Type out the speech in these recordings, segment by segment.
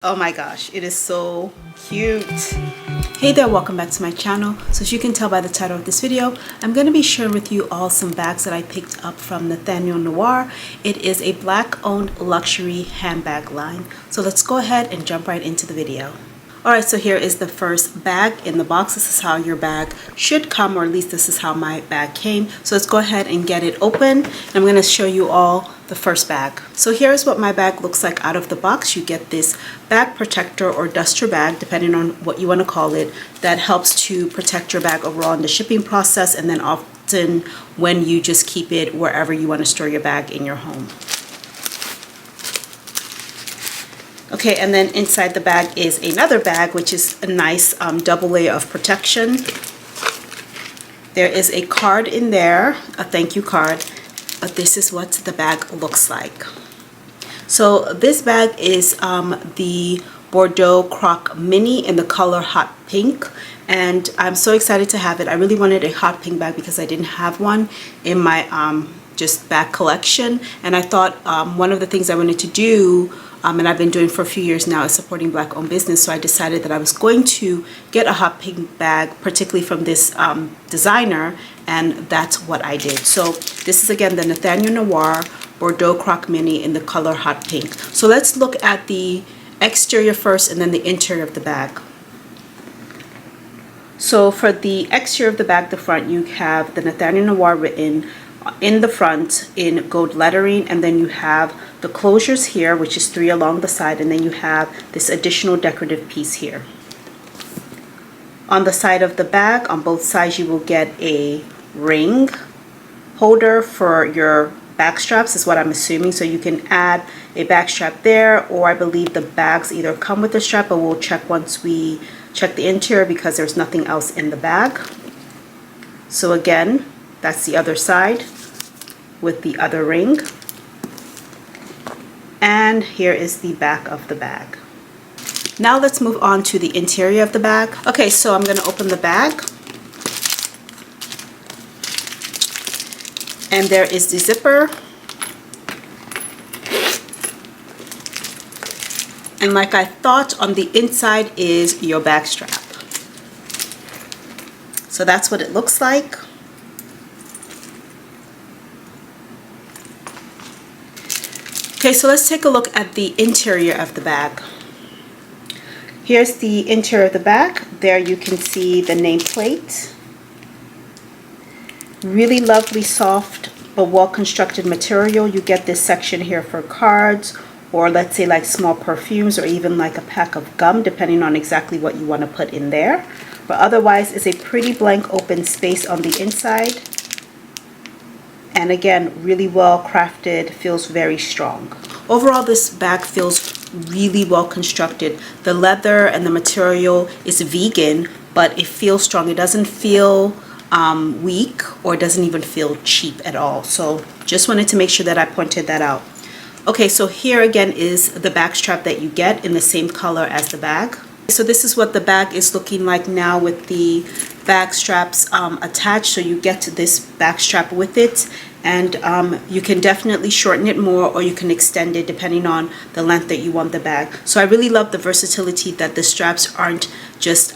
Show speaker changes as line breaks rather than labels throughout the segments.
Oh my gosh, it is so cute. Hey there, welcome back to my channel. So as you can tell by the title of this video, I'm going to be sharing with you all some bags that I picked up from Nathaniel Noir. It is a black-owned luxury handbag line. So let's go ahead and jump right into the video. Alright, so here is the first bag in the box. This is how your bag should come, or at least this is how my bag came. So let's go ahead and get it open. I'm going to show you all the first bag. So here's what my bag looks like out of the box. You get this bag protector or duster bag, depending on what you want to call it, that helps to protect your bag overall in the shipping process, and then often when you just keep it wherever you want to store your bag in your home. Okay, and then inside the bag is another bag, which is a nice double layer of protection. There is a card in there, a thank you card, but this is what the bag looks like. So this bag is the Bordeaux Croc Mini in the color hot pink, and I'm so excited to have it. I really wanted a hot pink bag because I didn't have one in my just bag collection, and I thought one of the things I wanted to do, and I've been doing for a few years now, is supporting black-owned business. So I decided that I was going to get a hot pink bag, particularly from this designer, and that's what I did. So this is again the Nathaniel Noir Bordeaux Croc Mini in the color hot pink. So let's look at the exterior first and then the interior of the bag. So for the exterior of the bag, the front, you have the Nathaniel Noir written in the front in gold lettering, and then you have the closures here, which is 3 along the side, and then you have this additional decorative piece here. On the side of the bag, on both sides, you will get a ring holder for your bag straps, is what I'm assuming. So you can add a bag strap there, or I believe the bags either come with the strap, but we'll check once we check the interior because there's nothing else in the bag. So again, that's the other side with the other ring. And here is the back of the bag. Now let's move on to the interior of the bag. Okay, so I'm going to open the bag. And there is the zipper. And like I thought, on the inside is your bag strap. So that's what it looks like. Okay, so let's take a look at the interior of the bag. Here's the interior of the bag. There you can see the nameplate. Really lovely, soft, but well-constructed material. You get this section here for cards, or let's say like small perfumes, or even like a pack of gum, depending on exactly what you want to put in there. But otherwise, it's a pretty blank open space on the inside. And again, really well crafted, feels very strong. Overall, this bag feels really well constructed. The leather and the material is vegan, but it feels strong. It doesn't feel weak, or it doesn't even feel cheap at all. So just wanted to make sure that I pointed that out. Okay, so here again is the bag strap that you get in the same color as the bag. So this is what the bag is looking like now with the bag straps attached. So you get this bag strap with it, and you can definitely shorten it more, or you can extend it depending on the length that you want the bag. So I really love the versatility that the straps aren't just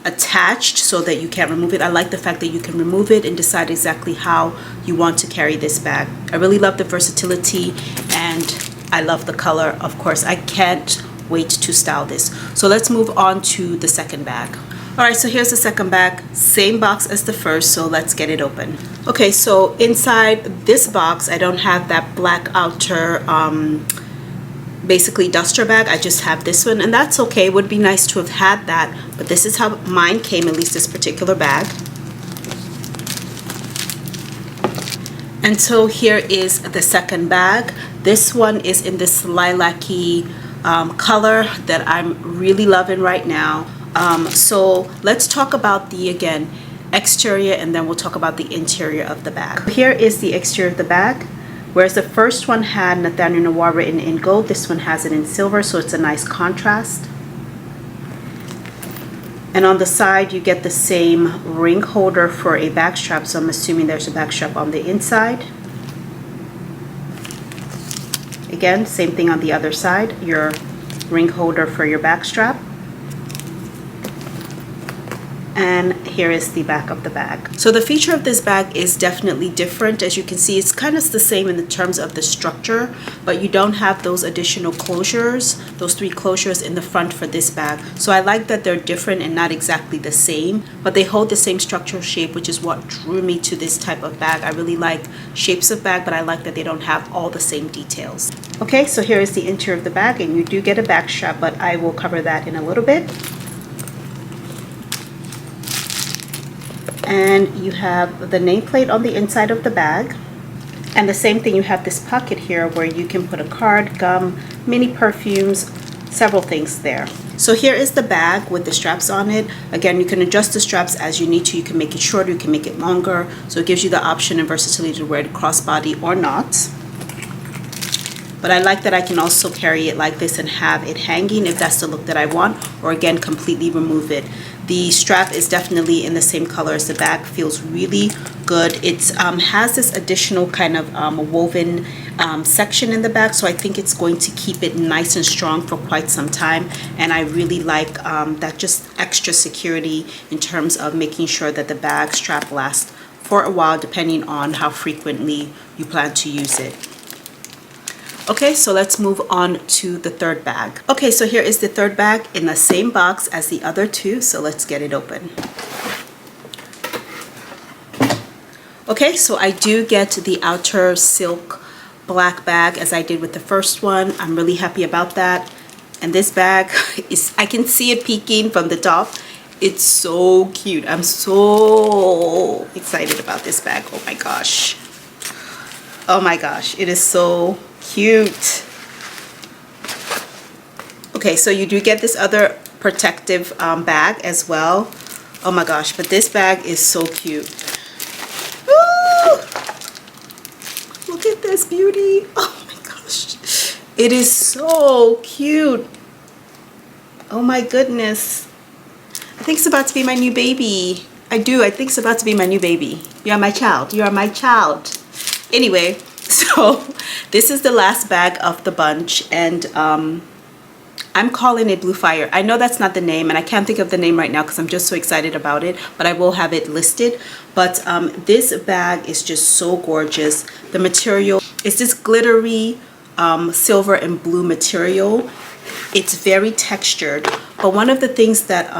attached so that you can't remove it. I like the fact that you can remove it and decide exactly how you want to carry this bag. I really love the versatility, and I love the color. Of course, I can't wait to style this. So let's move on to the second bag. Alright, so here's the second bag, same box as the first, so let's get it open. Okay, so inside this box, I don't have that black outer basically duster bag. I just have this one, and that's okay. It would be nice to have had that, but this is how mine came, at least this particular bag. And so here is the second bag. This one is in this lilac-y color that I'm really loving right now. So let's talk about the, again, exterior, and then we'll talk about the interior of the bag. Here is the exterior of the bag. Whereas the first one had Nathaniel Noir written in gold, this one has it in silver, so it's a nice contrast. And on the side, you get the same ring holder for a bag strap, so I'm assuming there's a bag strap on the inside. Again, same thing on the other side. Your ring holder for your back strap. And here is the back of the bag. So the feature of this bag is definitely different. As you can see, it's kind of the same in the terms of the structure, but you don't have those additional closures, those 3 closures in the front for this bag. So I like that they're different and not exactly the same, but they hold the same structural shape, which is what drew me to this type of bag. I really like shapes of bag, but I like that they don't have all the same details. Okay, so here is the interior of the bag, and you do get a back strap, but I will cover that in a little bit. And you have the nameplate on the inside of the bag, and the same thing, you have this pocket here where you can put a card, gum, mini perfumes, several things there. So here is the bag with the straps on it. Again, you can adjust the straps as you need to. You can make it shorter, you can make it longer, so it gives you the option and versatility to wear it crossbody or not. But I like that I can also carry it like this and have it hanging if that's the look that I want, or again, completely remove it. The strap is definitely in the same color as the bag, feels really good. It has this additional kind of woven section in the back, so I think it's going to keep it nice and strong for quite some time. And I really like that just extra security in terms of making sure that the bag strap lasts for a while, depending on how frequently you plan to use it. Okay, so let's move on to the third bag. Okay, so here is the third bag in the same box as the other 2, so let's get it open. Okay, so I do get the outer silk black bag as I did with the first one. I'm really happy about that. And this bag is, I can see it peeking from the top. It's so cute. I'm so excited about this bag. Oh my gosh. Oh my gosh, it is so cute. Okay, so you do get this other protective bag as well. Oh my gosh, but this bag is so cute. Woo! Look at this beauty. Oh my gosh, it is so cute. Oh my goodness, I think it's about to be my new baby. I think it's about to be my new baby. You are my child. You are my child. Anyway, so this is the last bag of the bunch, and I'm calling it Blue Fire. I know that's not the name, and I can't think of the name right now because I'm just so excited about it, but I will have it listed. But this bag is just so gorgeous. The material is this glittery silver and blue material. It's very textured, but one of the things that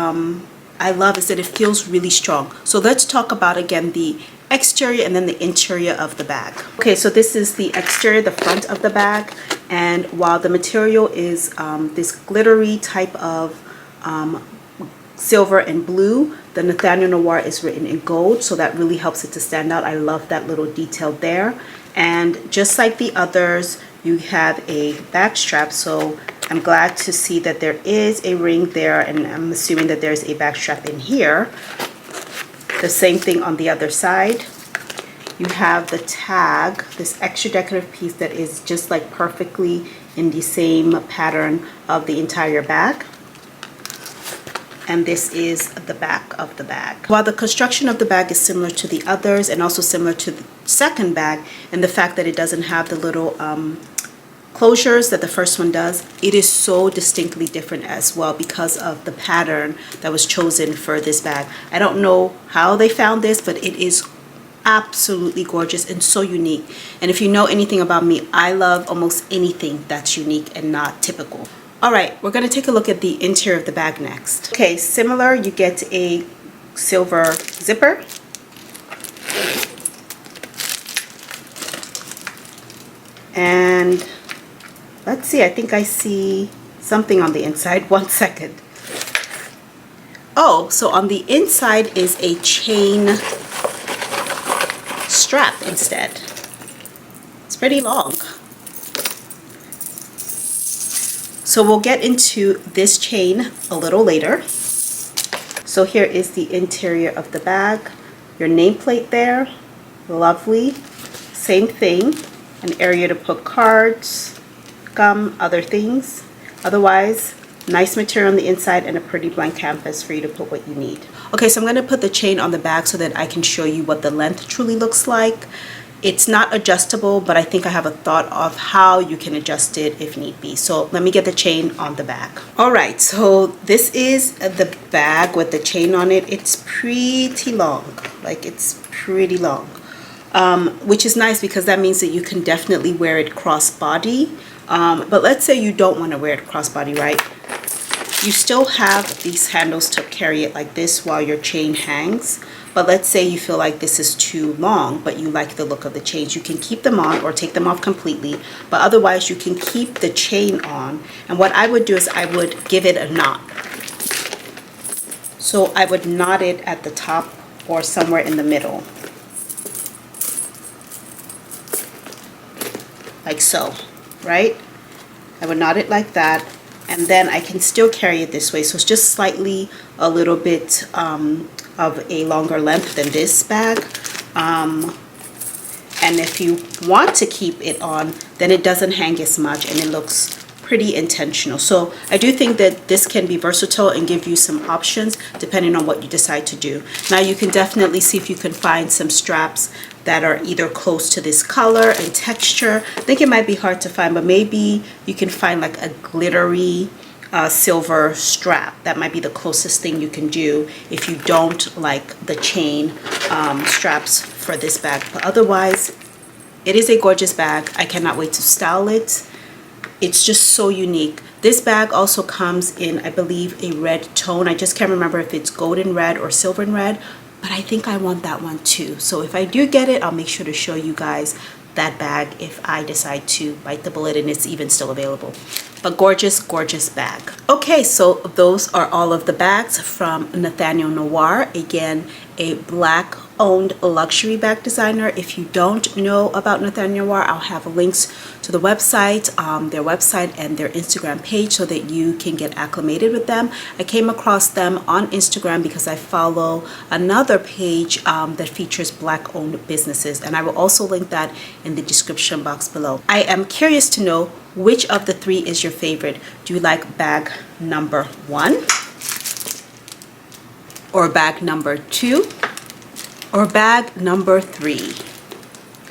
I love is that it feels really strong. So let's talk about again the exterior and then the interior of the bag. Okay, so this is the exterior, the front of the bag, and while the material is this glittery type of silver and blue, the Nathaniel Noir is written in gold, so that really helps it to stand out. I love that little detail there. And just like the others, you have a back strap, so I'm glad to see that there is a ring there, and I'm assuming that there's a back strap in here. The same thing on the other side. You have the tag, this extra decorative piece that is just like perfectly in the same pattern of the entire bag. And this is the back of the bag. While the construction of the bag is similar to the others and also similar to the second bag, and the fact that it doesn't have the little closures that the first one does, it is so distinctly different as well because of the pattern that was chosen for this bag. I don't know how they found this, but it is absolutely gorgeous and so unique. And if you know anything about me, I love almost anything that's unique and not typical. All right, we're going to take a look at the interior of the bag next. Okay, similar, you get a silver zipper. And let's see, I think I see something on the inside. One second. Oh, so on the inside is a chain strap instead. It's pretty long. So we'll get into this chain a little later. So here is the interior of the bag. Your nameplate there, lovely. Same thing, an area to put cards, gum, other things. Otherwise, nice material on the inside and a pretty blank canvas for you to put what you need. Okay, so I'm going to put the chain on the back so that I can show you what the length truly looks like. It's not adjustable, but I think I have a thought of how you can adjust it if need be. So let me get the chain on the bag. All right, so this is the bag with the chain on it. It's pretty long, like it's pretty long, which is nice because that means that you can definitely wear it crossbody. But let's say you don't want to wear it crossbody, right? You still have these handles to carry it like this while your chain hangs. But let's say you feel like this is too long, but you like the look of the chains. You can keep them on or take them off completely, but otherwise you can keep the chain on. And what I would do is I would give it a knot. So I would knot it at the top or somewhere in the middle. Like so, right? I would knot it like that. And then I can still carry it this way. So it's just slightly a little bit of a longer length than this bag. And if you want to keep it on, then it doesn't hang as much and it looks pretty intentional. So I do think that this can be versatile and give you some options depending on what you decide to do. Now you can definitely see if you can find some straps that are either close to this color and texture. I think it might be hard to find, but maybe you can find like a glittery silver strap. That might be the closest thing you can do if you don't like the chain straps for this bag. But otherwise, it is a gorgeous bag. I cannot wait to style it. It's just so unique. This bag also comes in, I believe, a red tone. I just can't remember if it's golden red or silver red, but I think I want that one too. So if I do get it, I'll make sure to show you guys that bag if I decide to bite the bullet and it's even still available. But gorgeous, gorgeous bag. Okay, so those are all of the bags from Nathaniel Noir. Again, a black owned luxury bag designer. If you don't know about Nathaniel Noir, I'll have links to the website, their website and their Instagram page so that you can get acclimated with them. I came across them on Instagram because I follow another page that features black owned businesses, and I will also link that in the description box below. I am curious to know which of the three is your favorite. Do you like bag number 1 or bag number 2 or bag number 3?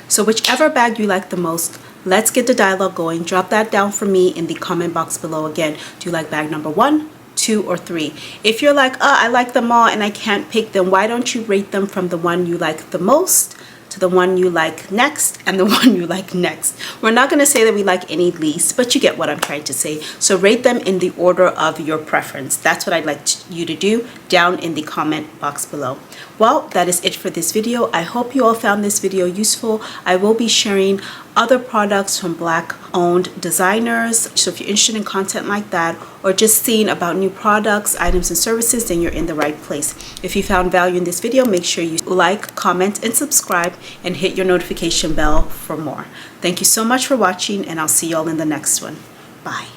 So whichever bag you like the most, let's get the dialogue going. Drop that down for me in the comment box below. Again, do you like bag number 1, 2, or 3? If you're like, I like them all and I can't pick them, why don't you rate them from the one you like the most to the one you like next and the one you like next? We're not going to say that we like any least, but you get what I'm trying to say. So rate them in the order of your preference. That's what I'd like you to do down in the comment box below. Well, that is it for this video. I hope you all found this video useful. I will be sharing other products from black owned designers. So if you're interested in content like that or just seeing about new products, items, and services, then you're in the right place. If you found value in this video, make sure you like, comment, and subscribe and hit your notification bell for more. Thank you so much for watching, and I'll see you all in the next one. Bye.